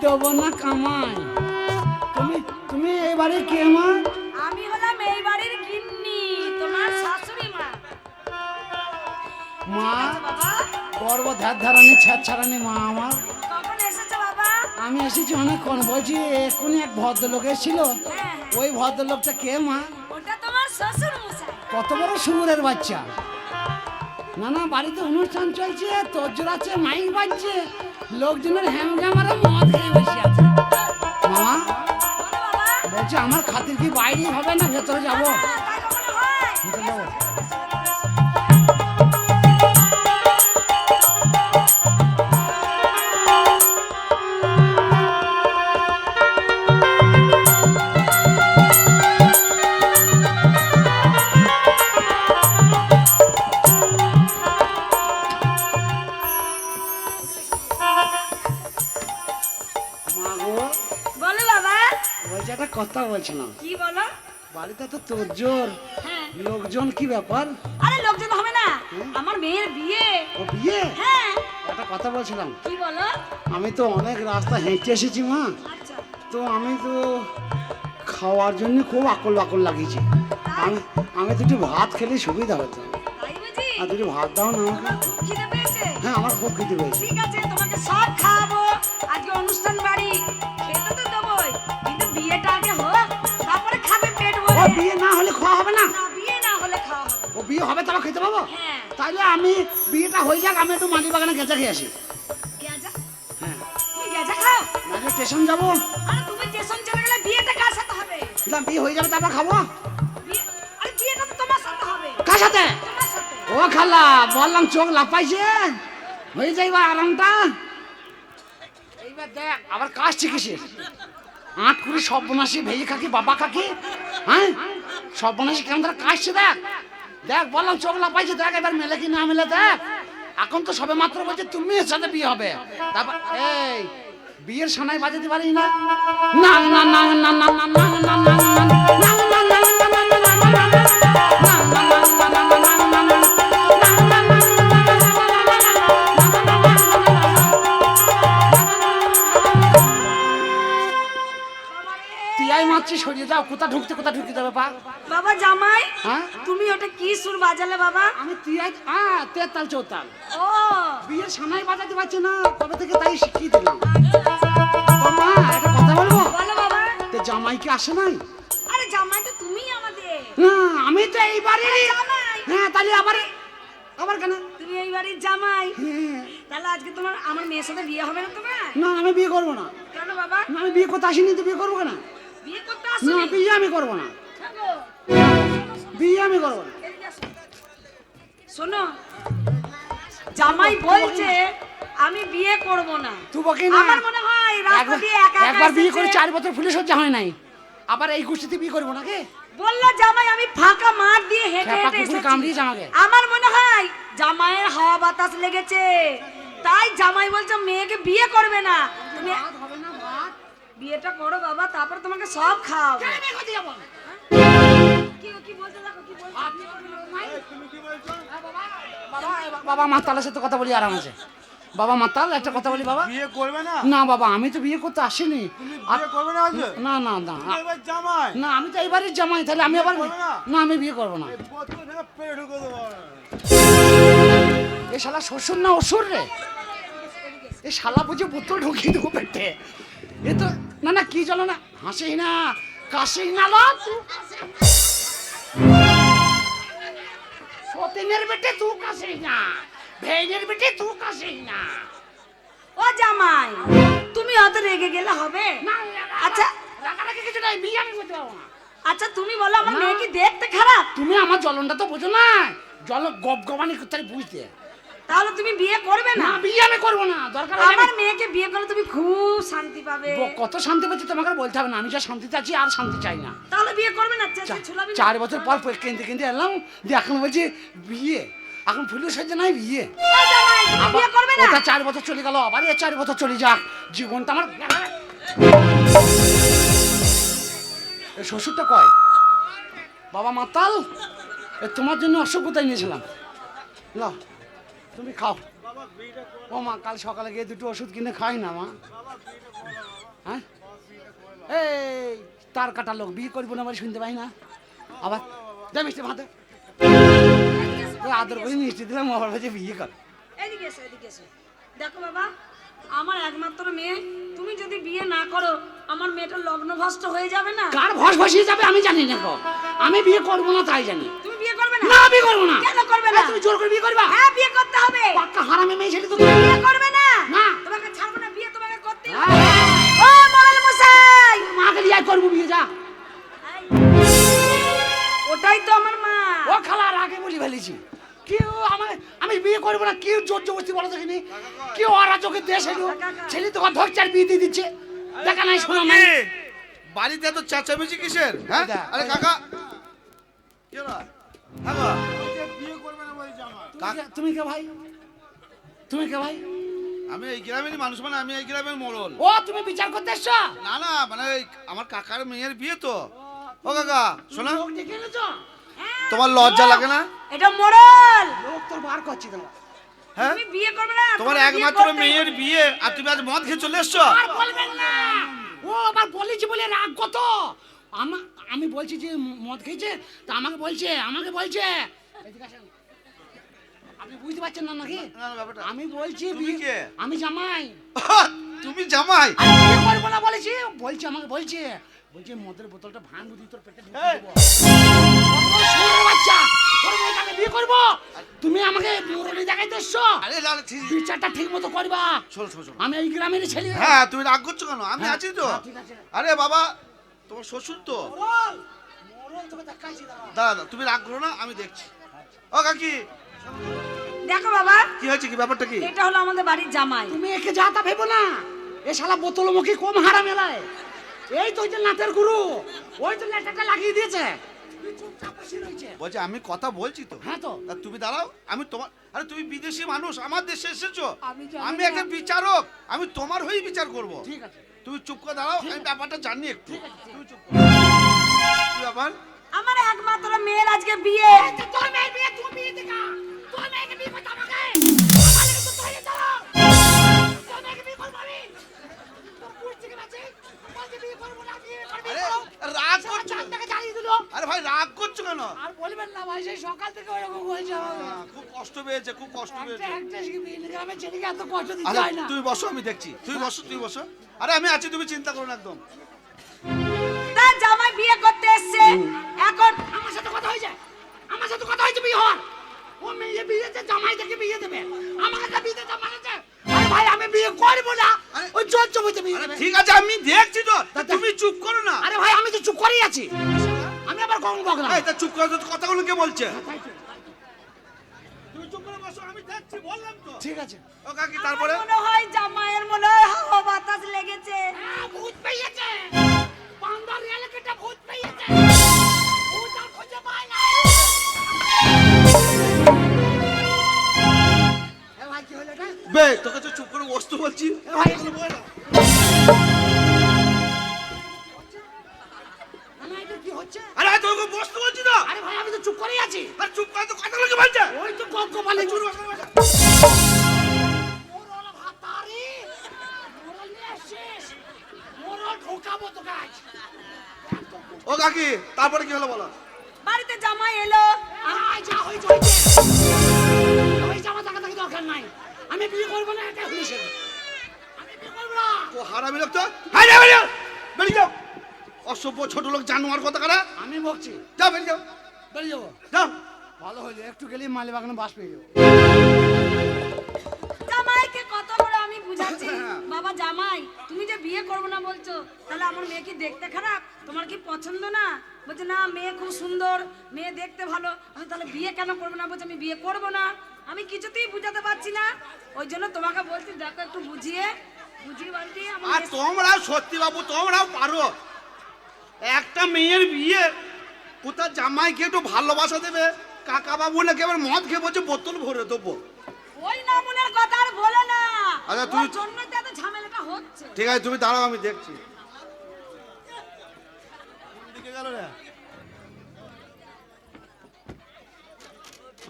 দেবো না কামাই। তুমি তুমি এই বাড়ির কে মা? আমি হলাম এই বাড়ির গিন্নি, তোমার শাশুড়ি মা। মা বাবা গর্ব ধ্যার ধারানি ছাড় ছাড়ানি মা আমার। কখন এসেছো বাবা? আমি এসেছি অনেকক্ষণ। বলছি এক্ষুনি এক ভদ্রলোক এসেছিল, হ্যাঁ, ওই ভদ্রলোকটা কে মা? ওটা তোমার শ্বশুর মশাই। কত বড় শুয়োরের বাচ্চা! না না, বাড়িতে অনুষ্ঠান চলছে, তোর আছে, মাইক বাজছে, লোকজনের হ্যামজামারা মদ খেয়ে বসে আছে। মামা বলো বাবা। বলছে আমার খাতির কি বাইরে হবে না ভেতরে যাবো? তাই কখনো হয়? ভেতরে যাবো। মা গো, বলো বাবা। বলছে একটা কথা বলছিলাম। কি বলো? বাড়িতে তো তোর জোর, হ্যাঁ। লোকজন কি ব্যাপার? আরে লোকজন হবে না, আমার মেয়ের বিয়ে। ও বিয়ে? হ্যাঁ। একটা কথা বলছিলাম। কি বলো? আমি তো অনেক রাস্তা হেঁটে এসেছি মা, আচ্ছা। তো আমি তো খাওয়ার জন্য খুব আকল বাকল লাগিয়েছি। আমি আমি দুটো ভাত খেলে সুবিধা হতো। তাই বুঝি? আর দুটো ভাত দাও না আমাকে। তোমার খুব খিদে পেয়েছে? হ্যাঁ আমার খুব খেতে পেয়েছে। ঠিক আছে, তোমাকে সব খাওয়াবো। আজকে অনুষ্ঠান বাড়ি, খেতে তো দেবোই, কিন্তু বিয়েটা আগে হোক, তারপরে খাবে পেট ও ভরে। বিয়ে না হলে খাওয়া হবে না? না, বিয়ে না হলে খাওয়া হবে। ও বিয়ে হবে তারপর খেতে পাবো? হ্যাঁ। তাইলে আমি বিয়েটা হয়ে যাক, আমি একটু মালি বাগানে গেঁজা খেয়ে আসি। গেঁজা? হ্যাঁ, তুমি গেঁজা খাও? নাহলে স্টেশন যাবো। আরে তুমি স্টেশন চলে গেলে বিয়েটা কার সাথে হবে? দিলাম বিয়ে হয়ে যাবে তারপর খাবো। আরে বিয়েটা তো তোমার সাথে হবে। কার সাথে? তোমার সাথে। ও খালা, বললাম চোখ লাপাইছে, হয়ে যাইবা আরামটা। এইবার দেখ আবার কাজ শিখেছিস। আট কুড়ি সর্বনাশী ভেয়ে খাকি বাবা খাকি, হ্যাঁ সর্বনাশী কেমন ধরে কাশছে দেখ। দেখ বললাম চোখ লাপাইছে, দেখ এবার মেলে কি না মেলে দেখ। এখন তো সবে মাত্র বলছে তুমি এর সাথে বিয়ে হবে, তারপর এই বিয়ের সানাই বাজাতে পারি না। না না না না না না না না না সরিয়ে যাও, কোথা ঢুকতে কোথা ঢুকে যাবে পা। বাবা জামাই, হ্যাঁ তুমি ওটা কি সুর বাজালে বাবা? আমি তিয়াই তেতাল চৌতাল। ও বিয়ের সানাই বাজাতে পারছে না, কবে থেকে তাই শিখিয়ে দিলাম। মা একটা কথা বলবো? বলো বাবা। তো জামাই কি আসে নাই? আরে জামাই তো তুমি আমাদের। না আমি তো এইবারে। জামাই। হ্যাঁ তাহলে আবার আবার কেন? তুমি এই বাড়ির জামাই, হ্যাঁ। তাহলে আজকে তোমার আমার মেয়ের সাথে বিয়ে হবে না তোমার? না আমি বিয়ে করবো না। কেন বাবা? না আমি বিয়ে করতে আসিনি, তো বিয়ে করবো না। বিয়ে করতে না আসোনি? বিয়ে আমি করবো না, থাকো। বিয়ে আমি করবো না। এদিকে আসো। শোনো, জামাই বলছে আমি বিয়ে করব না। তুই বকি না। আমার মনে হয় রাস্তা দিয়ে একা একা একবার বিয়ে করে এসেছে। 4 বছর ফুলে সজ্জা হয় নাই, আবার এই গোষ্ঠীতে বিয়ে করবো নাকি? বললো জামাই আমি ফাঁকা মাঠ দিয়ে হেঁটে খেপা হেঁটে কুকুর এসেছি। কামড়িয়েছে আমাকে। আমার মনে হয় জামাইয়ের হাওয়া বাতাস লেগেছে, তাই জামাই বলছে মেয়েকে বিয়ে করবে না। তুমি হবে না ভাত। বিয়েটা করো বাবা, তারপর তোমাকে সব খাওয়াবো। কেন বিয়ে করতে যাবো? কি বলতে দেখো, কি বলতে? বাবা মাতালের সাথে কথা বলি আরাম আছে। বাবা মাতাল একটা কথা বলি বাবা। বিয়ে করবে না? না বাবা আমি তো বিয়ে করতে আসিনি। তুমি বিয়ে করবে না আজকে? না না না তুমি এবার জামাই। না আমি তো এইবারই জামাই, তাহলে আমি আবার করবে না? না আমি বিয়ে করবো না। এই বোতল থেকে পেটে ঢুকে দেবো। এ শালা শ্বশুর না অসুর রে, এ শালা বুঝে বোতল ঢুকিয়ে দেবো পেটে। এ তো না না কি চলো না, হাসি না কাশি না লোক সতীনের বেটে তুই কাশি না, ভেঙের বেটে তুই কাশি না। ও জামাই তুমি অত রেগে গেলে হবে? না আচ্ছা রাগারাগি কিছু নাই, বিয়ে আমি করতে পারবো না। আচ্ছা তুমি বলো আমার না। মেয়ে কি দেখতে খারাপ? তুমি আমার জ্বলনটা তো বোঝো না, জল গবানি করতে বুঝতে। তাহলে তুমি বিয়ে করবে না না? বিয়ে আমি করবো না, দরকার হলে আমার মেয়েকে বিয়ে করলে তুমি খুব শান্তি পাবে। কত শান্তি পাচ্ছি তোমাকে আর বলতে হবে না, আমি যা শান্তিতে আছি আর শান্তি চাই না। তাহলে বিয়ে করবে না? ছুলাবি না? 4 বছর পর কিনতে কিনতে এলাম, দিয়ে এখন বলছি বিয়ে, এখন ফুলের সজ্জা নাই বিয়ে। ও জামাই, তুমি বিয়ে করবে না? ওটা 4 বছর চলে গেল, আবার 4 বছর চলে যাক, জীবনটা আমার। এ শ্বশুরটা কয় বাবা মাতাল, তোমার জন্য অসভ্যতায় নিয়েছিলাম। ল তুমি খাও। বাবা বিয়েটা করে ও মা, কাল সকালে গিয়ে দুটো ওষুধ কিনে খাই না মা। বাবা বিয়েটা করে না বাবা। হ্যাঁ, বাবা বিয়েটা করে না। এই তার কাটা লোক বিয়ে করবো না বলে শুনতে পাই না। আবার দে মিষ্টি ভাতে, আদর করে মিষ্টি দিলাম, আবার বলছে বিয়ে কর। এদিকে এসো, এদিকে এসো। দেখো বাবা, আমার একমাত্র মেয়ে, তুমি যদি বিয়ে না করো আমার মেয়েটা লগ্নভ্রষ্ট হয়ে যাবে না। কার ভস ভসিয়ে যাবে আমি জানি না গো, আমি বিয়ে করবো না তাই জানি। তুমি বিয়ে করবে না? না বিয়ে করবো না। কেন করবে না? তুমি জোর করে বিয়ে করবা? হ্যাঁ, বিয়ে করতে হবে। পাক্কা হারামে মেয়ে ছেলে তো তুমি বিয়ে করবে না? না। তোমাকে ছাড়বো না, বিয়ে তোমাকে করতেই হ্যাঁ। হবে। ও মোড়ল মশাই, মাকে দিয়ে করবো বিয়ে, যা। এই, ওটাই তো আমার মা। ও খালার আগে বলে ফেলেছি, কেউ আমি বিয়ে করবো না, কেউ জোর জবরদস্তি বলা দেখিনি, কেউ অরাজকের দেশ এলো, ছেলে তো ধরছে আর বিয়ে দিয়ে দিচ্ছে, দেখা নাই শোনা নাই। বাড়িতে এত চেঁচামেচি কিসের? হ্যাঁ, ওইটা, আরে ওইটা। কাকা কি হলো? হ্যাঁ গো। বলছে বিয়ে করবে না বলে জামাই। তুমি কে ভাই? তুমি কে ভাই? আমি এই গ্রামেরই মানুষ, মানে আমি এই গ্রামের মোড়ল। ও তুমি বিচার করতে এসছো? না না, মানে ওই আমার কাকার মেয়ের বিয়ে তো। ও কাকা শোনা, লোক ডেকে এনেছো? তোমার লজ্জা লাগে না? এটা মোড়ল। লোক তোর বার করছি তোমার। হ্যাঁ, তুমি বিয়ে করবে না? তোমার তোমাকে বিয়ে একমাত্র করতেই মেয়ের হবে। বিয়ে আর তুমি আজ মদ খেয়ে চলে এসছো? আর বলবেন না, ও আবার বলেছি বলে রাগ কত। আমি বলছি যে মদ খেয়েছে, তা আমাকে বলছে এদিকে আসেন। আপনি বুঝতে পারছেন না নাকি? না, না, ব্যাপারটা আমি বলছি তুমি কে? আমি জামাই। তুমি জামাই? আমি বিয়ে করবো না বলেছি, আমাকে বলছে মদের বোতলটা ভাঙ বুঝি তোর পেটে ঢুকিয়ে এই। দেবো। কত শুয়োরের বাচ্চা, তোর মেয়েকে আমি বিয়ে করবো, তুমি আমাকে মুরলি দেখাইতে এসছো? আরে না, না, ঠিক- বিচারটা ঠিক মতো করবা। শোনো শোনো শোনো। আমি এই গ্রামের ছেলে। হ্যাঁ, তুমি রাগ করছো কেন? আমি হ্যাঁ, আছি তো। হ্যাঁ, ঠিক আছে। আরে বাবা, তোমার শ্বশুর তো। মোরল তোকে দেখাইছি, দাঁড়া। দাদা তুমি রাগ করো না, আমি দেখছি। ও কাকি, দেখো বাবা, কি হয়েছে, কি ব্যাপারটা কি? এটা হলো আমাদের বাড়ির জামাই। তুমি একে যা তা ভেবো না, এ শালা বোতলমুখী কম হারা মেলায়। এই তো ওই যে নাটের গুরু, ওই তো লেটারটা লাগিয়ে দিয়েছে। তুই চুপচাপ বসে রয়েছে। বলছে আমি কথা বলছি তো। হ্যাঁ তো। তা তুমি দাঁড়াও, আমি তোমার, আরে তুমি বিদেশি মানুষ, আমার দেশে এসেছো, আমি জানি আমি না। একটা বিচারক, আমি তোমার হয়েই বিচার করব। ঠিক আছে, তুমি চুপ করে দাঁড়াও, আমি ব্যাপারটা জানি একটু। ঠিক আছে। তুমি চুপ করো। কি ব্যাপার? আমার একমাত্র মেয়ের আজকে বিয়ে। তোর মেয়ের বিয়ে, তুই বিয়ে দেখা। তোর মেয়েকে বিয়ে করতে আমাকে। আমার লেগে তো তৈরি দাঁড়াও। তোর মেয়েকে বিয়ে করবো আমি। তোর পুরুষ থেকে বাঁচে, বলছে বিয়ে করবো না, বিয়ে করবি আরে করো। রাগ সারা করছো? চাঁদটাকে জ্বালিয়ে দিল। আরে ভাই রাগ করছো কেন? আর বলবেন না ভাই, সেই সকাল থেকে ওরকম হয়েছে আমাকে। খুব কষ্ট পেয়েছে, খুব কষ্ট পেয়েছে। একটা গ্রামের ছেলেকে এত কষ্ট দিতে আরে হয় না। তুমি বসো, আমি দেখছি। তুমি বসো, তুমি বসো। আরে আমি আছি, তুমি চিন্তা করো না একদম। তার জামাই বিয়ে করতে এসছে। এখন আমার সাথে কথা হয়েছে, বিয়ে হওয়ার। ও মেয়ে বিয়েতে জামাই থেকে বিয়ে দেবে, আমাকে তো বিয়ে দিতে মানেছে। আরে ভাই আমি বিয়ে করবো না, আরে- ওই জোর জমিতে বিয়ে আরে দেবে। ঠিক আছে, আমি দেখছি তো। তা তুমি চুপ করো না। আরে ভাই আমি তো চুপ করেই আছি, আমি আবার কখন বকলাম? এই তা চুপ করো তো, কথাগুলো কে বলছে? তাই তো। তুমি চুপ করে বসো, আমি দেখছি, বললাম তো। ঠিক আছে। ও কাকি, তারপরে? আমার মনে হয় জামাইয়ের মনে হয় হাওয়া বাতাস লেগেছে। হ্যাঁ, ভূত পেয়েছে, পান্ডার এলাকাটা ভূত পেয়েছে, ভূত আর খুঁজে পায় না। এ ভাই কি হলো এটা? বে তোকে তো চুপ করে বসতে বলছি। এ ভাই এগুলো বল না। না, এটা কি হচ্ছে? আরে ভাই তোকে বসতে বলছি তো। আরে ভাই আমি তো চুপ করেই আছি। আরে চুপ করে তো, কথাগুলো কে বলছে? ওই তো গপ গোপালে চুপ করে বসো। মোরল ভাতারি, মোরল নিয়ে আসছিস, মোরল ঢোকাবো তো গাছ। ও কাকি, তারপরে কি হলো বলো? বাড়িতে জামাই এলো। আয় যা হয়েছে আমার টাকা থাকি দরকার নাই, আমি বিয়ে করবো না, এটা হয়েছে, আমি বিয়ে করবো না। ও হারামি লোক তো। হাই রে বেরিয়ে যাও, বেরিয়ে যাও। অসভ্য ছোট লোক, জানোয়ার কথা কারা। আমি বকছি, যাও বেরিয়ে যাও, বেরিয়ে যাবো। যাও। ভালো হইলো, একটু গেলে মালি বাগানে বাস পেয়ে যাবো। জামাইকে কত করে আমি বুঝাচ্ছি, বাবা জামাই তুমি যে বিয়ে করবে না বলছো, তাহলে আমার মেয়ে কি দেখতে খারাপ? তোমার কি পছন্দ না? বলছে না, মেয়ে খুব সুন্দর, মেয়ে দেখতে ভালো। আমি তাহলে বিয়ে কেন করবো না? বলছে আমি বিয়ে করবো না। আমি কিছুতেই বুঝাতে পারছি না, ওই জন্য তোমাকে বলছি দেখো একটু বুঝিয়ে বাড়িতে আমার আর মেয়ে- তোমরাও সত্যি বাবু, তোমরাও পারো। একটা মেয়ের বিয়ে, কোথায় জামাইকে একটু ভালোবাসা দেবে, কাকা বাবু নাকি আবার মদ খেয়ে বলছে বোতল ভরে দেবো। ওই নামুনের কথা আর বলে না। আচ্ছা, ওর তুমি- জন্যই তো এত ঝামেলাটা হচ্ছে। ঠিক আছে, তুমি দাঁড়াও, আমি দেখছি। দিকে গেল রে।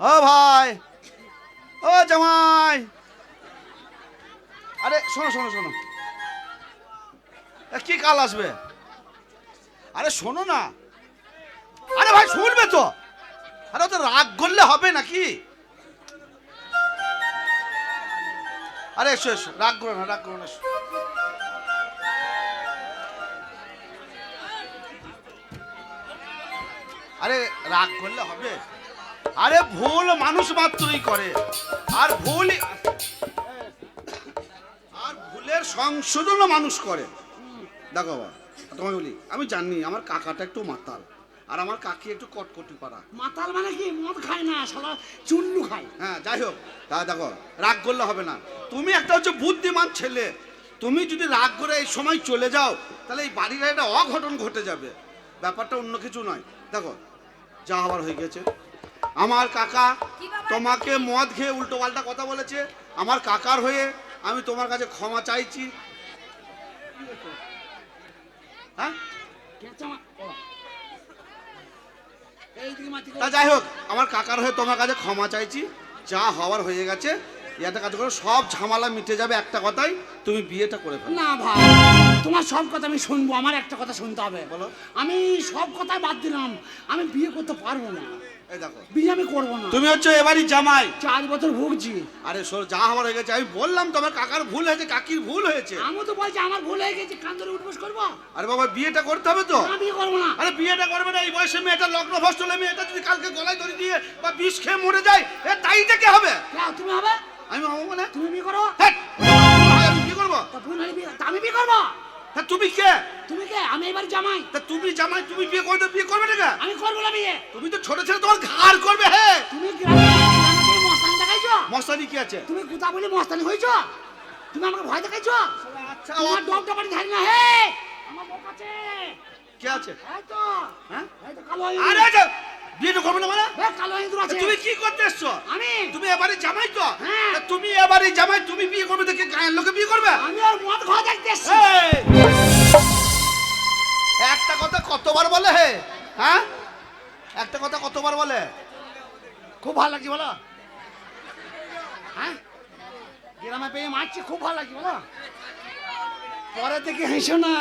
ও ভাই, ও জামাই, আরে শোনো শোনো শোনো, কি কাল আসবে? আরে শোনো না, আরে ভাই শুনবে তো, আরে তো রাগ করলে হবে নাকি? আরে এসো এসো, রাগ করো না, রাগ করো না, এসো। আরে রাগ করলে হবে? আরে ভুল মানুষ মাত্রই করে, আর ভুলের সংশোধনও মানুষ করে। দেখো বাবা, তোমায় বলি, আমি জানি আমার কাকাটা একটু মাতাল, আর আমার কাকি একটু কটকটি পারা। মাতাল মানে কি? মদ খায় না, শালা চুল্লু খায়। হ্যাঁ যাই হোক, তা দেখো রাগ করলে হবে না। তুমি একটা হচ্ছে বুদ্ধিমান ছেলে, তুমি যদি রাগ করে এই সময় চলে যাও তাহলে এই বাড়ির একটা অঘটন ঘটে যাবে। ব্যাপারটা অন্য কিছু নয়। দেখো যা হবার হয়ে গেছে, আমার কাকা তোমাকে মদ খেয়ে উল্টো পাল্টা কথা বলেছে, আমার কাকার হয়ে আমি তোমার কাছে ক্ষমা চাইছি। হ্যাঁ তা যাই হোক, আমার কাকার হয়ে তোমার কাছে ক্ষমা চাইছি, যা হওয়ার হয়ে গেছে। একটা কাজ করো, সব ঝামেলা মিটে যাবে একটা কথাই, তুমি বিয়েটা করে ফেলো। না ভাই, তোমার সব কথা আমি শুনবো, আমার একটা কথা শুনতে হবে। বলো। আমি সব কথাই বাদ দিলাম, আমি বিয়ে করতে পারবো না। এই দেখো, বিয়ে আমি করবো না। তুমি হচ্ছে এবারই জামাই, 4 বছর ভুগছি। আরে শোনো, যা হওয়ার হয়ে গেছে। আমি বললাম তোমার কাকার ভুল হয়েছে, কাকির ভুল হয়েছে। আমি তো বলছি আমার ভুল হয়ে গেছে, কান ধরে উঠবোস করবো। আরে বাবা, বিয়েটা করতে হবে তো। না, বিয়ে করবো না। আরে বিয়েটা করবে না, এই বয়সে মেয়েটা লগ্ন ভ্রষ্ট হলে মেয়েটা যদি কালকে গলায় দড়ি দিয়ে বা বিষ খেয়ে মরে যায়, এ তাইটা কে হবে? তুমি হবে? আমি হবো মানে? তুমি বিয়ে করো। হ্যাঁ, আমি কি করবো? তা ভুল হলে তা আমি বিয়ে করবো। তা তুমি কে? তুমি কে? আমি এবার জামাই। তা তুমি জামাই, তুমি বিয়ে করবে না? আমি করবো না বিয়ে। তুমি তো ছোট ছেলে, তোমার ঘাড় করবে। হে, তুমি গ্রামে মস্তানি দেখাইছো? মশারি কি আছে? তুমি কোথা বলে মস্তানি হয়েছো? তুমি আমাকে ভয় দেখাইছো? আচ্ছা, তোমার ডবটা বাড়ি ধারি না। হে, আমার বউ আছে। কে আছে? এই তো, হ্যাঁ, এই তো কালো ইঁদুর। আরে আচ্ছা, বিয়েটা করবে না মানে? এই কালো ইঁদুর আছে। তুমি কি করতে এসছো? আমি তুমি এবারে জামাই তো? হ্যাঁ। তা তুমি এবারে জামাই, তুমি বিয়ে করবে তো কে গায়ের লোকে বিয়ে করবে? আমি আর মদ খাওয়া দেখতে এসছি। এই, একটা কথা কতবার বলে? হে, হ্যাঁ, একটা কথা কতবার বলে? খুব ভালো লাগছে বলো। হ্যাঁ, গ্রামে পেয়ে মারছি, খুব ভালো লাগছে বলো। পরে থেকে হেসো না,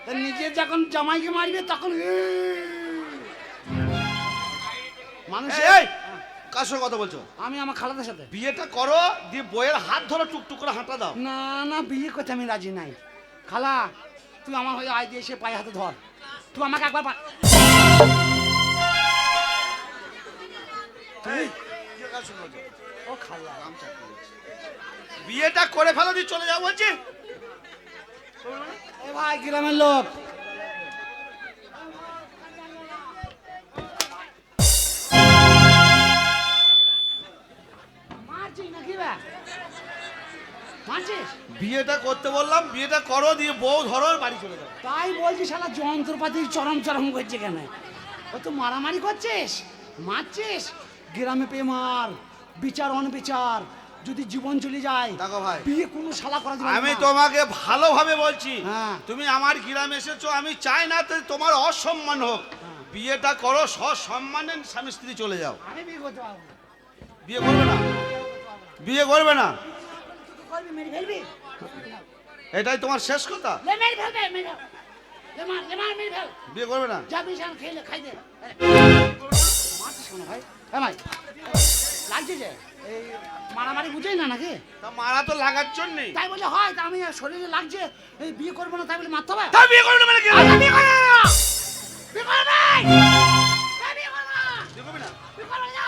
তা নিজে যখন জামাইকে মারবে তখন মানুষ। এই, কার সঙ্গে কথা বলছো? আমি আমার খালাদের সাথে। বিয়েটা করো, দিয়ে বইয়ের হাত ধরো, টুকটুক করে হাঁটা দাও। না না, বিয়ে করতে আমি রাজি নাই। খালা, তুই আমার হয়ে আয় দিয়ে এসে পায়ে হাতে ধর। তুই আমাকে একবার এই, কে কার সঙ্গে বলছো? ও খালা, বিয়েটা করে ফেলো, দিয়ে চলে যাও বলছি। এ ভাই গ্রামের লোক, মারছিস নাকি বে? মারছিস? বিয়েটা করতে বললাম, বিয়েটা করো, দিয়ে বউ ধরো, বাড়ি চলে যাও। তাই বলছি, শালা যন্ত্রপাতি চরম চরম করছে কেন? ও তো মারামারি করছিস, মারছিস। গ্রামে পেয়ে মার, বিচার অনবিচার, যদি জীবন চলে যায়। দেখো ভাই, বিয়ে কোনো শালা করা যাবে না। আমি তোমাকে ভালোভাবে বলছি, হ্যাঁ। তুমি আমার গ্রামে এসেছো, আমি চাই না তো তোমার অসম্মান হোক। বিয়েটা করো, সসম্মানে স্বামী স্ত্রী চলে যাও। আমি বিয়ে করতে পারবো না। বিয়ে করবে না? বিয়ে করবে না? তুই করবি, মেরে ফেলবি। এটাই তোমার শেষ কথা? লে মেরে ফেলবে, মেরে ফেল। লে মার, মেরে ফেল। বিয়ে করবে না? যা বিশাল খেলে খাই দে। মারছিস কেন ভাই? হ্যাঁ ভাই, লাগছে যে এই মারামারি বুঝেই না নাকি? তা মারা তো লাগার জন্যই। তাই বলে হয়? তা আমি শরীরে লাগছে, এই বিয়ে করবো না তাই বলে মারতে হবে? তা বিয়ে করবে না মানে কি? আমি বিয়ে করবো না। বিয়ে করবো না। এই বিয়ে করবো না। বিয়ে করবে না? বিয়ে করবো না।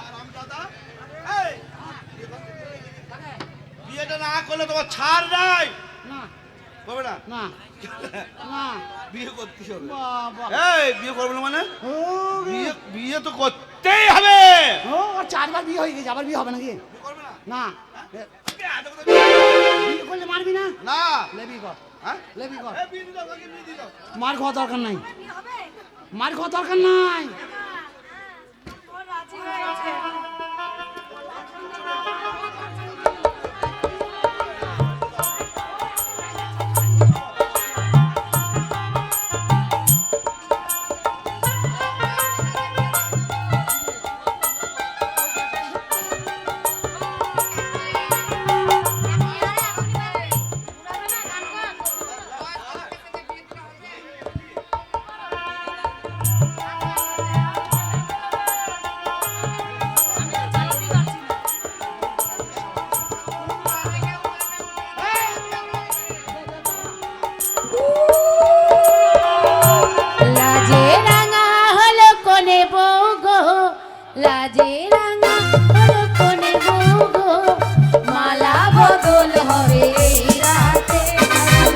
আরামদাদা, এই, বিয়েটা না করলে তোমার ছাড় নাই। না করবে না? না না, বিয়ে করতে হবে। বাবা। এই, বিয়ে করবে না মানে? ও বিয়ে, বিয়ে তো করতেই হবে। ও, ওর 4 বার বিয়ে হয়ে গেছে, আবার বিয়ে হবে নাকি? বিয়ে করবে না? না। বিয়ে করলে মারবি না? না। লেবি কর, হ্যাঁ? লেবি কর। বিয়ে দিও, আগে বিয়ে দিও। মার খাওয়া দরকার নাই, কি হবে? মার খাওয়া দরকার নাই। ও রাজি হয়েছে। লাজে রাঙা হলো কোনে গো, মালা বদল হবে এই রাতে,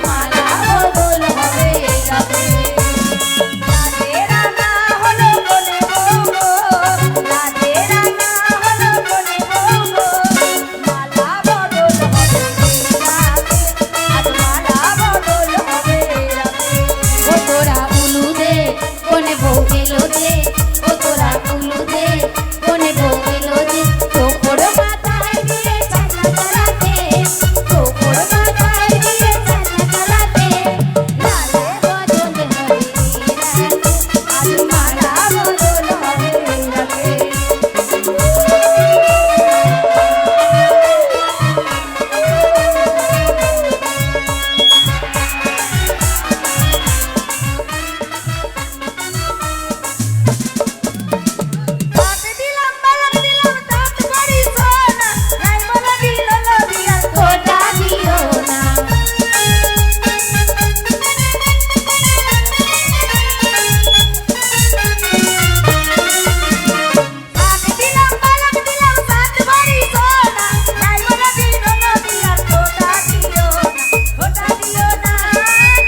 মালা বদল হবে এই রাতে। লাজে রাঙা হলো কোনে গো, লাজে রাঙা হলো কোনে গো, মালা বদল হবে এই রাতে, আজ মালা বদল হবে এই রাতে। ও তোরা উলু দে কোনে বউ এলো দে, ও তোরা উলু দে কোনে বউ এলো দে, তোপর মাথায় দিয়ে চাঁদা চালাতে, তোপর মাথায় দিয়ে চাঁদা চালাতে, লালে বদল হবে এই রাতে, আজ মালা বদল হবে এই রাতে। তাতে দিলাম বালাম দিলাম তাত বাড়ি সোনা, নাই বলা দিল নদী আর খোটা দিও না। তাতে দিলাম বালাম দিলাম তাত বাড়ি সোনা, নাই বলা দিল নদী আর খোটা দিও না, খোটা দিও না,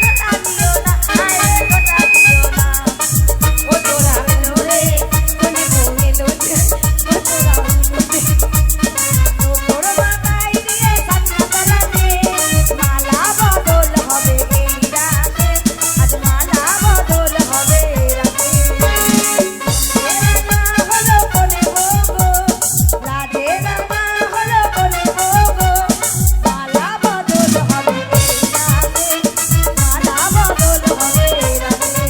খোটা দিও না, আরে খোটা দিও না। ও তোরা উলু রে কোনে বউ এলো দে, ও তোরা উলু দে, তোপর মাথায় দিয়ে চাঁদা চালাতে, মালা বদল হবে এই রাতে, আজ মালা বদল হবে এই রাতে। রাঙা হলো কোনে গো, লাজে রাঙা হলো কোনে গো, মালা বদল হবে এই রাতে, মালা বদল হবে এই রাতে।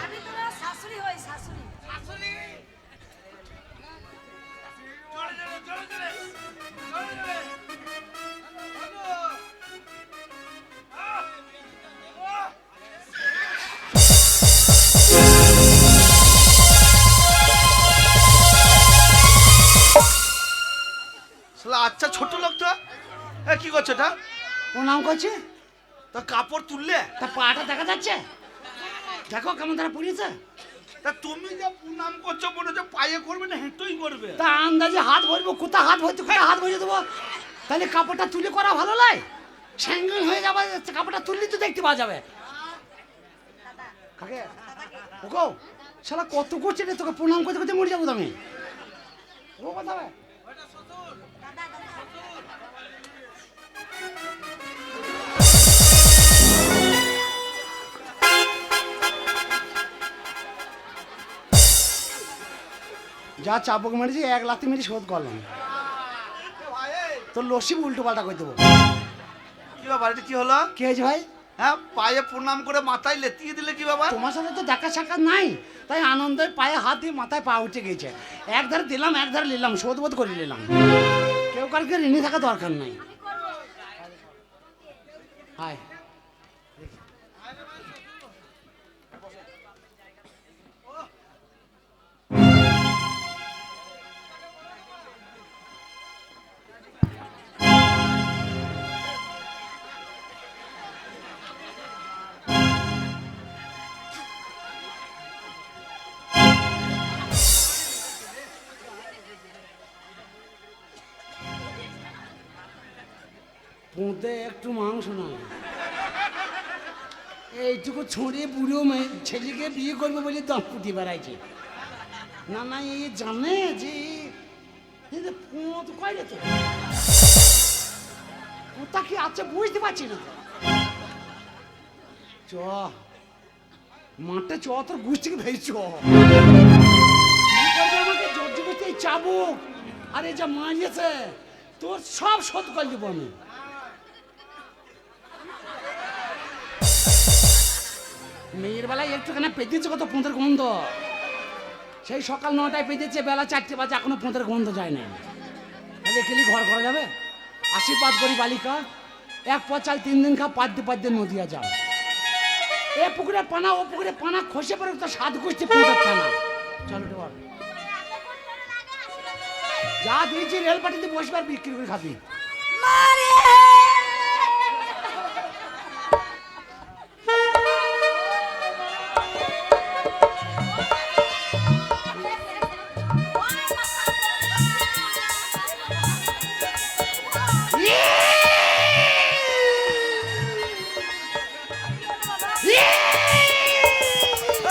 আমি তোমার শাশুড়ি হই, শাশুড়ি। শালা আচ্ছা ছোট লোকটা কি করছে এটা? প্রণাম করছে, তা কাপড় তুললে? তা পাটা দেখা যাচ্ছে, দেখো কেমন তারা পড়িয়েছে। তা তুমি যে প্রণাম করছো মনে হচ্ছে পায়ে করবে না হেঁটোই করবে? তা আন্দাজে হাত ভরবো, কোথা হাত ভরতে কোথা হাত ভরে দেবো, তাহলে কাপড়টা তুলে করা ভালো নয়, স্যাঙ্গেল হয়ে যাবে, কাপড়টা তুললে তো দেখতে পাওয়া যাবে। কাকে ওগো শালা কত করছে রে, তোকে প্রণাম করতে করতে মরে যাবো তো আমি। ও কথা হবে যা চাপক মেরেছি 1 লাখ মেরে শোধ করলাম, তোর লস্যি উল্টো পাল্টা করে দেবো। কি ব্যাপার এটা কি হলো? কে হয়েছে ভাই? হ্যাঁ পায়ে প্রণাম করে মাথায় লেতিয়ে দিলে কি ব্যাপার? তোমার সাথে তো দেখা সাক্ষাৎ নাই, তাই আনন্দে পায়ে হাত দিয়ে মাথায় পা উঠে গেছে, এক ধারে দিলাম এক ধারে নিলাম, শোধ বোধ করে নিলাম, কেউ কালকে ঋণী থাকা দরকার নাই। হায় পুঁতে একটু মাংস না, এইটুকু ছড়ে বুড়ো মেয়ে ছেলেকে বিয়ে করবে বলে দম্পতি বেড়াইছে। না না এই জানে যে পুঁত কয় রে, তো কোথা কি আছে বুঝতে পারছি না। চ মাঠে চ, তোর গুষ্টিকে ভেজ চ, আমাকে জোর জবরদস্তি চাবুক আর এই যা মারিয়েছে তোর সব শোধ করে দেবো আমি। মেয়ের বেলায় একটুখানি পেতেছে কত পোঁতের গন্ধ। সেই সকাল 9টায় পেতেছে, বেলা 4টে বাজে এখনো পোঁতের গন্ধ যায় না। তাহলে খেলি ঘর করা যাবে? আশীর্বাদ করি বালিকা, এক পর চাল 3 দিন খা, পাদ্যে নদিয়া যাও। এ পুকুরে পানা ও পুকুরে পানা খসে পড়ে তো স্বাদ করছে পোঁতের টানা। চলো বল, যা দিয়েছি রেল পাটিতে বসবে আর বিক্রি করে খাবি।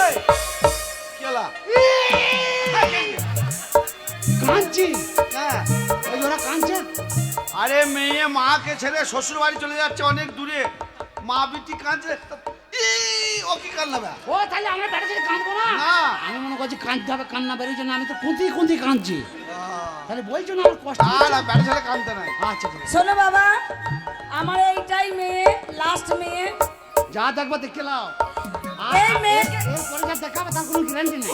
এই, কেলা? কাঁদছি, হ্যাঁ। ওই ওরা কাঁদছে। আরে মেয়ে মাকে ছেড়ে শ্বশুর বাড়ি চলে যাচ্ছে অনেক দূরে, মা বিটি কাঁদছে। ও কি কান্নাবে? ও তাহলে আমরা বেড়া ছেড়ে কাঁদবো না? না। আমি মনে করছি কাঁদতে হবে, কান্না বেরোচ্ছে না, আমি তো কুঁতি কাঁদছি। তাহলে বলছো না আমার কষ্ট না হচ্ছে? না, বেড়া ছেলে কাঁদতে নাই। আচ্ছা ঠিক আছে। শোনো বাবা, আমার এইটাই মেয়ে, লাস্ট মেয়ে। যা দেখবো দেখে নাও। এই মেয়েকে- এরপরে যা দেখাবে তার কোনো গ্যারান্টি নেই।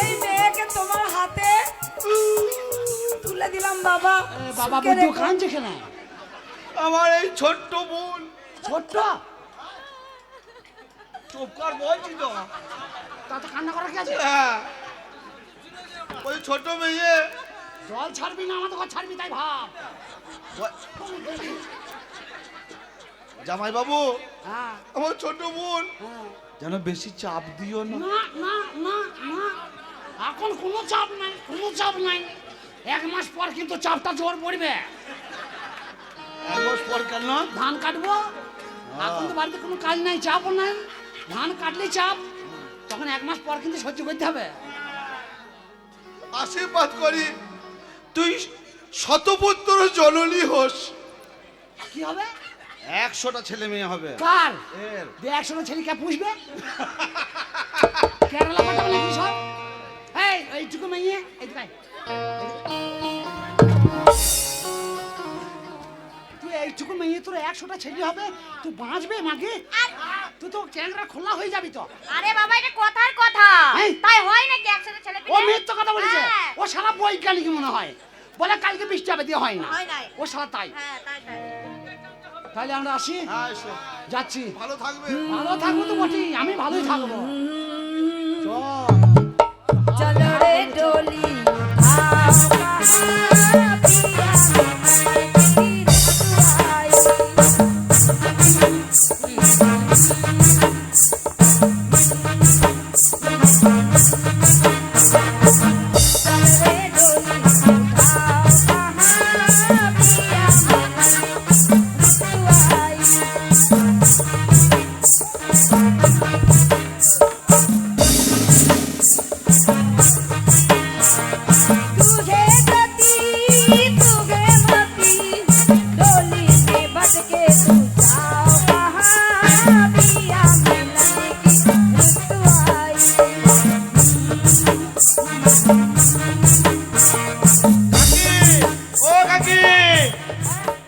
এই মেয়েকে তোমার হাতে তুলে দিলাম বাবা। বাবা সুখে বুদ্ধু রেখো। কাঁদছে কেন? আমার এই ছোট্ট বোন। ছোট্ট চুপ কর বলছি তো। তা তো কান্না করার কি আছে? হ্যাঁ, ওই ছোট মেয়ে। জল ছাড়বি না আমাদের ঘর ছাড়বি তাই ভাব। জামাই বাবু, হ্যাঁ আমার ছোট বোন হ্যাঁ। যেন বেশি চাপ দিও না। না না না না, এখন কোনো চাপ নাই, কোনো চাপ নাই। 1 মাস পর কিন্তু চাপটা জোর পড়বে। 1 মাস পর কেন? ধান কাটবো, এখন তো বাড়িতে কোনো কাজ নাই, চাপও নাই। ধান কাটলেই চাপ, তখন 1 মাস পর কিন্তু সহ্য করতে হবে। আশীর্বাদ করি তুই শতপুত্র জননী হোস। কি হবে? 100টা ছেলে মেয়ে হবে কার? এর। 100 ছেলেকে পুষবে? কেরালা পাঠাবে নাকি সব? এই এইটুকু মেয়ে এইটুকু আয়। তুই এইটুকু মেয়ে, তোর 100টা ছেলে হবে, তুই বাঁচবে মাকে? তুই তো চ্যাংরা খোলা হয়ে যাবি তো। আরে বাবা, এটা কথার কথা। এই। তাই হয় নাকি একসাথে ছেলে ও মিথ্যা কথা বলেছে। হ্যাঁ। ও সারা বৈজ্ঞানিক মনে হয়, বলে কালকে বৃষ্টি হবে, দিয়ে হয় না। হয় নাই। ও সারা তাই। হ্যাঁ, তাই। তাহলে আমরা আসি, হ্যাঁ, এসো। যাচ্ছি। ভালো থাকবে। ভালো থাকবো তো বটেই, আমি ভালোই থাকবো। চল। চলো রে ডলি উঠাও কাহা পিয়া तुझे गति तुझे मती डोली में भटके तू जाओ कहाँ पिया मिलने की ऋतु आई। ও কাকি,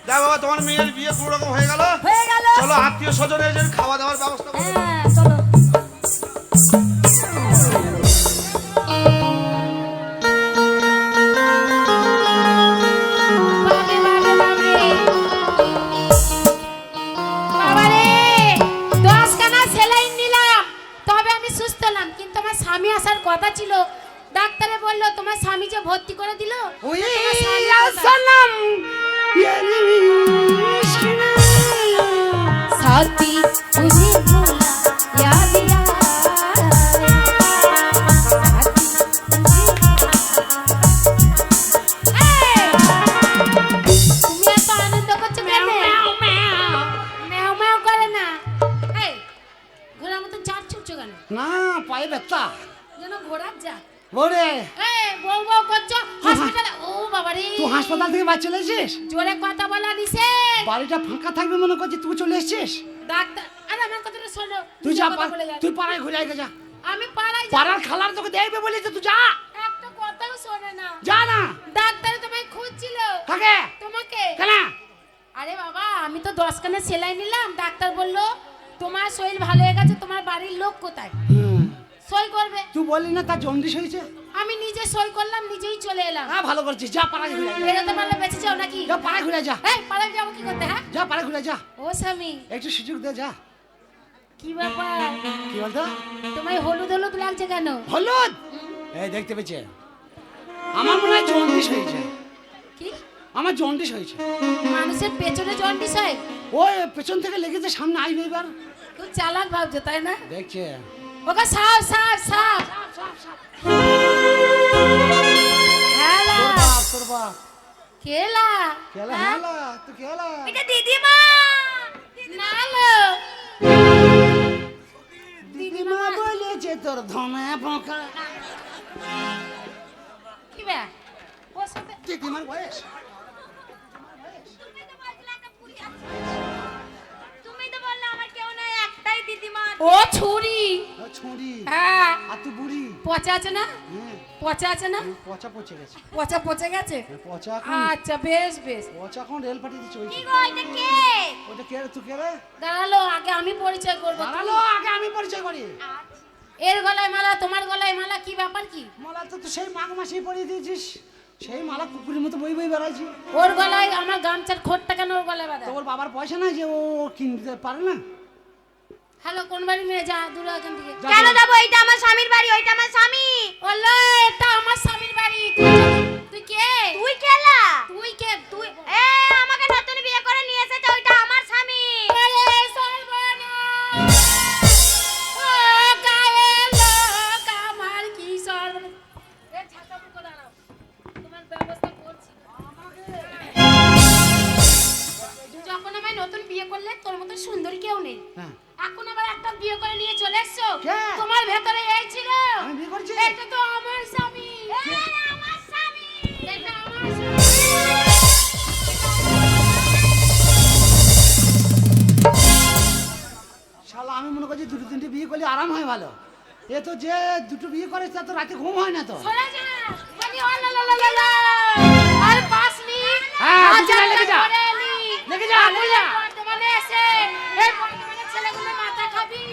দেখ বাবা, তোমার মেয়ের বিয়ে কোনো রকম হয়ে গেল। হয়ে গেল। চলো আত্মীয় স্বজন এসে খাওয়া দাওয়ার ব্যবস্থা করো। হ্যাঁ চলো। বাবা রে, 10 খানা সেলাইন নিলাম, তবে আমি সুস্থ হলাম। কিন্তু আমার স্বামী আসার কথা ছিল। ডাক্তারে বললো তোমার স্বামী যে ভর্তি করে দিল। ওই তোমার স্বামী কোথায়? সালাম साथी तुझे भूला याद आया। তুমি এত আনন্দ করছো কেন? ম্যাও ম্যাও করে না। এই, ঘোড়ার মতো চাপ ছুটছো কেন? না, পায়ে ব্যথা। যেন ঘোড়ার যা। ওরে, বউ বউ করছো হসপিটালে। ও বাবা রে, তুই হাসপাতাল থেকে বাড়ি চলে এসেছিস? জোরে কথা বলা নিষেধ। বাড়িটা ফাঁকা থাকবে মনে করছি, তুই চলে এসেছিস? ডাক্তার, আরে আমার কথাটা শোনো। তুই যা, কথা বলে যাচ্ছি। তুই পাড়ায় ঘুরে আয় গে, যা। আমি পাড়ায় যাব। পাড়ার খালার তোকে দেখবে বলি তো, তুই যা। একটা কথাও শোনে না। যা না। ডাক্তার তোমায় খুঁজছিল। কাকে? তোমাকে। কেন? আরে বাবা, আমি তো 10 খানা সেলাই নিলাম। ডাক্তার বলল তোমার শরীর ভালো হয়ে গেছে, তোমার বাড়ির লোক কোথায় সই করবে? তুই বললি না তার জন্ডিস হয়েছে? আমি নিজে সই করলাম, নিজেই চলে এলাম। হ্যাঁ ভালো করছিস, যা পাড়ায় ঘুরে আয়। বেরোতে পারলে বেঁচে যাও নাকি? যা পাড়ায় ঘুরে যা, এই পাড়ায় যাবো কি করতে? হ্যাঁ যা পাড়ায় ঘুরে যা, ও স্বামী, একটু সুযোগ দে যা। কি ব্যাপার? কি বলতো? তোমায় হলুদ হলুদ লাগছে কেন? হলুদ? এই দেখতে পেয়েছে, আমার মনে হয় জন্ডিস হয়েছে। কি আমার জন্ডিস হয়েছে। মানুষের পেছনে জন্ডিস হয়? ওই পেছন থেকে লেগেছে, সামনে আইবে এবার। তুই চালাক ভাবছো তাই না? দেখছে ওকে সাপ সাপ সাপ। হ্যালো তোর বাপ, তোর বাপ। কেলা কেলা হেলা, তুই কেলা। এটা দিদিমা। না লো দিদিমা বলেছে তোর ধনে পোকা। কি বে ওর সাথে দিদিমার বয়স। তুমি তো বললে আমার কেউ নাই, একটাই দিদিমা। ও ছুরি। ও ছুরি। হ্যাঁ আর তুই বুড়ি। পচা আছে না? হ্যাঁ, পচা আছে না? পচা পচে গেছে। পচা পচে গেছে? পচা এখন, আচ্ছা বেশ বেশ। পচা এখন রেল পাটিতে চলছে। গো এটা কে? ওটা কে রে, তুই কে রে? দাঁড়ালো, আগে আমি পরিচয় করব। দাঁড়ালো, আগে আমি পরিচয় করি। এর গলায় মালা, তোমার গলায় মালা, কি ব্যাপার কি? মালা তো তুই সেই মাঘ মাসেই পরিয়ে দিয়েছিস। সেই মালা কুকুরের মতো বই বই বেড়াইছি। ওর গলায় আমার গামছার খোটটা কেন ওর গলায় বাঁধা? তোর বাবার পয়সা নাই যে ও কিনতে পারে না। হ্যালো, কোন বাড়ি নিয়ে যা দূরে এখান থেকে। যা, কেন যা। যাবো? এইটা আমার স্বামীর বাড়ি, ওইটা আমার স্বামী। ওলো, এটা আমার স্বামীর বাড়ি। তুই কে? তুই কেলা? তুই কে? তুই এ আমাকে নতুন বিয়ে করে নিয়ে এসেছে, ওইটা আমার স্বামী। আরে সর্বনাশ! ও গায়ের লোক আমার কি সর্বনাশ! এ ছাতা মুখো দাঁড়াও, তোমার ব্যবস্থা করছি। যখন আমায় নতুন বিয়ে করলে তোর মতো সুন্দরী কেউ নেই, হ্যাঁ, এখন আবার একটা বিয়ে করে নিয়ে চলে এসছো। কে? তোমার ভেতরে এই ছিল? আমি বিয়ে করছি। এটা তো আমার স্বামী। আমার স্বামী। এটা আমার স্বামী। শালা আমি মনে করছি দুটো তিনটে বিয়ে করলে আরাম হয় ভালো। এ তো যে দুটো বিয়ে করে তার তো রাতে ঘুম হয় না তো। সরে যা, বলি ও লা লা লা লা লা। আর পাসনি? হ্যাঁ, হাজার লেগে যা, করে এলি। লেগে যা, লেগে যা। বর্ধমানে এসে এই বর্ধমানের ছেলেগুলো মাথা খাবি।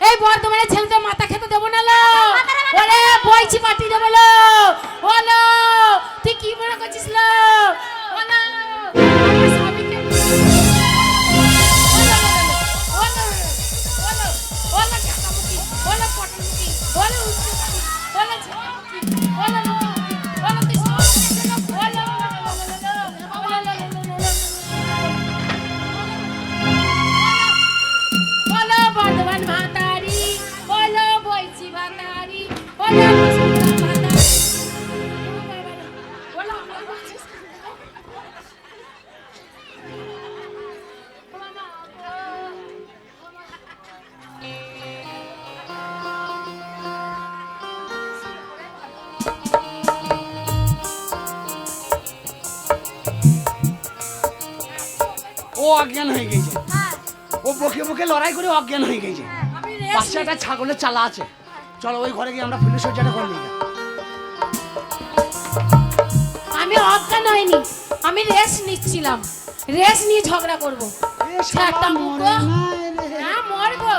এই বর্ধমানের ছেলেদের মাথা খেতে দেবো না লো। ওরে বইছি পাটি দেবো লো। ওলো, তুই কি মনে করছিস লো? ওলো, আমার স্বামীকে ওলো, ওলো, ওলো ঝাঁকামুখি, ওলো পটলমুখি, ওলো উচ্চমুখি, ওলো ঝাঁকামুখি, ওলো লুকিমুখি, ওলো তুই সব দেখে লো, ওলো, ওলো বর্ধমান ভাতারি, ওলো বইছি ভাতারি, ওলো বসুন্ধরা ভাতারি। ওলো, ওলো বলছিস। ও অজ্ঞান হয়ে গেছে। ও বকে বকে লড়াই করে অজ্ঞান হয়ে গেছে। আমি রেস পাশে একটা ছাগলের চালা আছে, চলো ওই ঘরে গিয়ে আমরা ফুলের সজ্জাটা করে নিই। আমি অজ্ঞান হইনি, আমি রেস নিচ্ছিলাম, রেস নিয়ে ঝগড়া করবো। ছাটা মুখো। হ্যাঁ মরবো,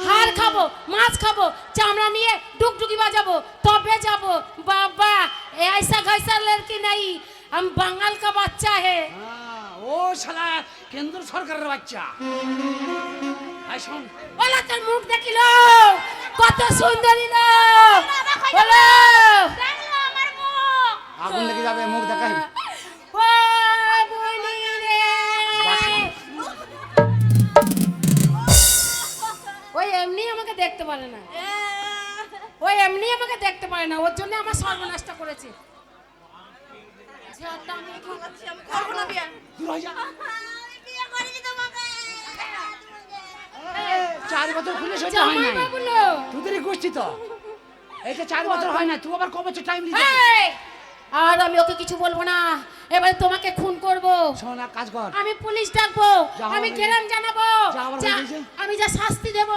হাড় খাবো, মাছ খাবো, চামড়া নিয়ে ডুকডুকি বাজাবো, তবে যাবো। বাবা ऐसा कैसा लड़की नहीं, हम बंगाल का बच्चा है। ও শালা কেন্দ্র সরকারের বাচ্চা। আই শোন, ওলা তোর মুখ দেখিলো, কত সুন্দরী লো। ওলা দেখলো আমার মুখ। আগুন লেগে যাবে, মুখ দেখাই। ও বলি রে, ওই এমনি আমাকে দেখতে পারে না, ওই এমনি আমাকে দেখতে পারে না, ওর জন্য আমার সর্বনাশটা করেছে। করবো না বিয়ে। দূর হয়ে যা। আমি বিয়ে করিনি তোমাকে। 4 বছর ফুলের সজ্জা হয় জামাই নাই। বাবুলো, তোদেরই গোষ্ঠী তো। এই যে 4 বছর হয় না, তুই আবার কবে টাইম দিতে? এই, আর আমি ওকে কিছু বলবো না, এবারে তোমাকে খুন করব। শোন এক কাজ কর, আমি পুলিশ ডাকবো, যা আমি হবে। গ্রাম জানাবো, যা আবার যা- হয়েছে। আমি যা শাস্তি দেব,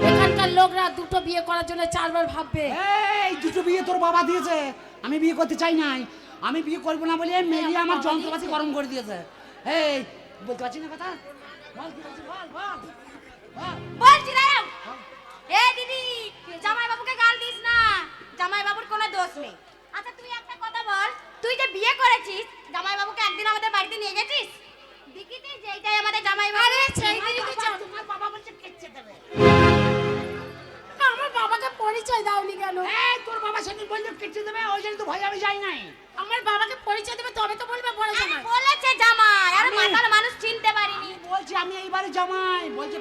এখানকার লোকরা দুটো বিয়ে করার জন্য 4 বার ভাববে। এই দুটো বিয়ে তোর বাবা দিয়েছে, আমি বিয়ে করতে চাই নাই। আমি বিয়ে করবো না বলে মেরিয়ে আমার যন্ত্রপাতি গরম করে দিয়েছে। এই বলতে পারছি না কথা? বল কি বলছিস, বল বল বল। বলছি দাঁড়াও। এ দিদি, জামাই বাবুকে গাল দিস না, জামাই বাবুর কোনো দোষ নেই। আচ্ছা তুই একটা কথা বল, তুই যে বিয়ে করেছিস, জামাই বাবুকে একদিন আমাদের বাড়িতে নিয়ে গেছিস? দেখিতিস যে এইটাই আমাদের জামাই বাবু? আরে সেই দিনই তো জান- তোমার বাবা বলছে কেচে দেবে। আমার বাবাকে পরিচয় দাওনি কেন? এই তোর বাবা সেদিন বললো কেচে দেবে, ওই জন্য তো ভয় আমি যাই নাই। আমার বাবাকে পরিচয় দেবে তবে তো বলবে বড় জামাই। বলেছে জামাই, আর আমি- মাতাল মানুষ চিনতে পারিনি। বলছি আমি এইবারে জামাই, বলছে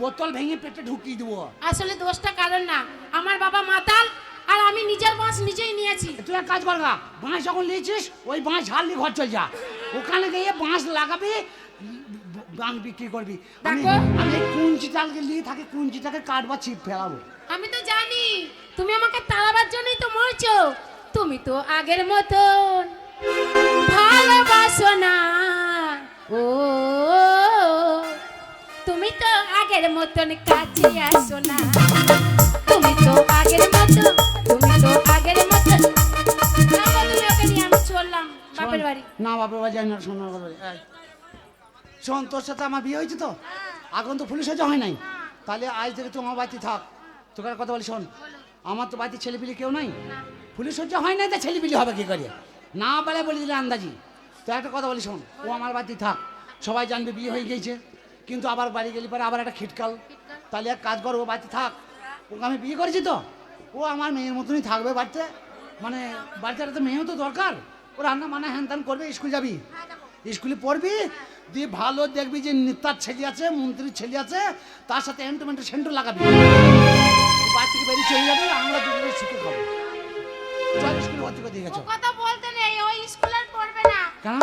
বোতল ভেঙে পেটে ঢুকিয়ে দেবো। আসলে দোষটা কারণ না, আমার বাবা মাতাল আর আমি নিজের বাঁশ নিজেই নিয়েছি। তুই এক কাজ কর গা, বাঁশ যখন নিয়েছিস ওই বাঁশ ঝাল নিয়ে ঘর চল যা, ওখানে গিয়ে বাঁশ লাগাবি, বাঁশ বিক্রি করবি। আমি দেখো। আমি এই কুঞ্চিটাকে নিয়ে থাকি, কুঞ্চিটাকে কাটবা ছিপ ফেলাবো। আমি তো জানি তুমি আমাকে তাড়াবার জন্যই তো মরছো। তুমি তো আগের মতন ভালোবাসো না, ও তুমি তো আগের মতন কাছে আসো না, তুমি তো আগের মতন, তুমি তো আগের মতন। রাখো তুমি ওকে নিয়ে, আমি চললাম বাপের বাড়ি। না বাপের বাড়ি যাই না, শোনার কথা বলি। এই, শোন, তোর সাথে আমার বিয়ে হয়েছে তো, এখন তো পুলিশ হয়েছে হয় নাই, তাহলে আজ থেকে তুই আমার বাড়িতে থাক। তোকে একটা কথা বলি শোন, আমার তো বাড়িতে ছেলেপিলি কেউ নাই, পুলিশ হচ্ছে হয় নাই, তা ছেলেপিলি হবে কি করে? না বলে বলে দিলে আন্দাজি। তো একটা কথা বলি শোন, ও আমার বাড়িতে থাক, সবাই জানবে বিয়ে হয়ে গিয়েছে, কিন্তু আবার বাড়ি গেলে পরে আবার একটা খিটকাল। তাহলে এক কাজ কর, ও বাড়িতে থাক, ওকে আমি বিয়ে করেছি তো, ও আমার মেয়ের মতনই থাকবে বাড়িতে, মানে বাড়িতে একটা মেয়েও তো দরকার, ও রান্না মানা হ্যান ত্যান করবে, স্কুল যাবি, স্কুলে পড়বি, দিয়ে ভালো দেখবি যে নেতার ছেলে আছে, মন্ত্রীর ছেলে আছে, তার সাথে এন্টোমেন্টের সেন্টার লাগাবি, বাড়ি থেকে বেরিয়ে চলে যাবে, আমরা দুজনে শিখে খাবো। চল স্কুলে ভর্তি করে দিয়ে ও গেছো। কথা বলতে নেই, ওই স্কুলে আর পড়বে না। কেন?